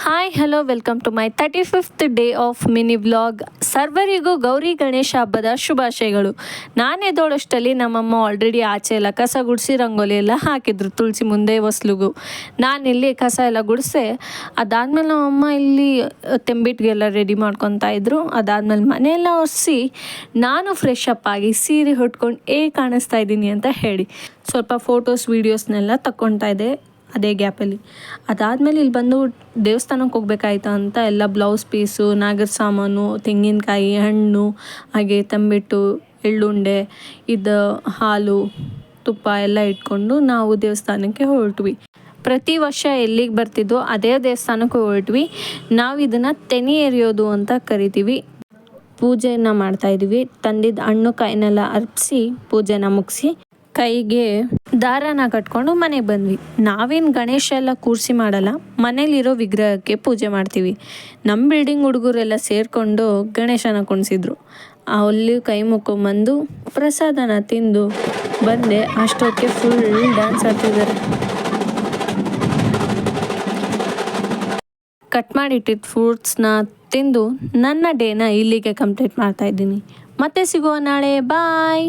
Hi hello welcome to my 35th day of mini vlog. ಸರ್ವರಿಗೂ ಗೌರಿ ಗಣೇಶ ಹಬ್ಬದ ಶುಭಾಶಯಗಳು. ನಾನು ಎದ್ದೋಳಷ್ಟರಲ್ಲಿ ನಮ್ಮಮ್ಮ ಆಲ್ರೆಡಿ ಆಚೆ ಎಲ್ಲ ಕಸ ಗುಡಿಸಿ ರಂಗೋಲಿ ಎಲ್ಲ ಹಾಕಿದ್ರು ತುಳಸಿ ಮುಂದೆ ಹೊಸ್ಲಿಗೂ. ನಾನಿಲ್ಲಿ ಕಸ ಎಲ್ಲ ಗುಡಿಸೆ. ಅದಾದಮೇಲೆ ನಮ್ಮಮ್ಮ ಇಲ್ಲಿ ತೆಂಬಿಟ್ಟಿಗೆಲ್ಲ ರೆಡಿ ಮಾಡ್ಕೊತಾ ಇದ್ರು. ಅದಾದಮೇಲೆ ಮನೆಯೆಲ್ಲ ಒರೆಸಿ ನಾನು ಫ್ರೆಶ್ ಅಪ್ ಆಗಿ ಸೀರೆ ಉಟ್ಕೊಂಡು ಕಾಣಿಸ್ತಾ ಇದ್ದೀನಿ ಅಂತ ಹೇಳಿ ಸ್ವಲ್ಪ ಫೋಟೋಸ್ ವೀಡಿಯೋಸ್ನೆಲ್ಲ ತಗೊತಾ ಇದ್ದೆ ಅದೇ ಗ್ಯಾಪಲ್ಲಿ. ಅದಾದಮೇಲೆ ಇಲ್ಲಿ ಬಂದು ದೇವಸ್ಥಾನಕ್ಕೆ ಹೋಗ್ಬೇಕಾಯ್ತಾ ಅಂತ ಎಲ್ಲ ಬ್ಲೌಸ್ ಪೀಸು, ನಾಗರ ಸಾಮಾನು, ತೆಂಗಿನಕಾಯಿ, ಹಣ್ಣು, ಹಾಗೆ ತಂಬಿಟ್ಟು, ಎಳ್ಳುಂಡೆ, ಇದು ಹಾಲು, ತುಪ್ಪ ಎಲ್ಲ ಇಟ್ಕೊಂಡು ನಾವು ದೇವಸ್ಥಾನಕ್ಕೆ ಹೊರಟ್ವಿ. ಪ್ರತಿ ವರ್ಷ ಎಲ್ಲಿಗೆ ಬರ್ತಿದ್ವೋ ಅದೇ ದೇವಸ್ಥಾನಕ್ಕೆ ಹೊರಟ್ವಿ. ನಾವು ಇದನ್ನು ತೆನಿ ಎರಿಯೋದು ಅಂತ ಕರಿತೀವಿ. ಪೂಜೆಯನ್ನು ಮಾಡ್ತಾಯಿದ್ವಿ. ತಂದಿದ್ದ ಹಣ್ಣು ಕಾಯಿನೆಲ್ಲ ಅರ್ಪಿಸಿ ಪೂಜೆನ ಮುಗಿಸಿ ಕೈಗೆ ದಾರನ ಕಟ್ಕೊಂಡು ಮನೆಗೆ ಬಂದ್ವಿ. ನಾವೇನು ಗಣೇಶ ಎಲ್ಲ ಕೂರಿಸಿ ಮಾಡಲ್ಲ, ಮನೇಲಿರೋ ವಿಗ್ರಹಕ್ಕೆ ಪೂಜೆ ಮಾಡ್ತೀವಿ. ನಮ್ಮ ಬಿಲ್ಡಿಂಗ್ ಹುಡುಗರೆಲ್ಲ ಸೇರಿಕೊಂಡು ಗಣೇಶನ ಕುಣಿಸಿದ್ರು. ಅಲ್ಲಿ ಕೈ ಮುಕ್ಕೊಂಬಂದು ಪ್ರಸಾದನ ತಿಂದು ಬಂದೆ. ಅಷ್ಟೊತ್ತಿಗೆ ಫುಲ್ ಡ್ಯಾನ್ಸ್ ಆಡ್ತಿದ್ದಾರೆ. ಕಟ್ ಮಾಡಿಟ್ಟಿದ್ದ ಫ್ರೂಟ್ಸ್ನ ತಿಂದು ನನ್ನ ಡೇನ ಇಲ್ಲಿಗೆ ಕಂಪ್ಲೀಟ್ ಮಾಡ್ತಾಯಿದ್ದೀನಿ. ಮತ್ತೆ ಸಿಗುವ ನಾಳೆ. ಬಾಯ್.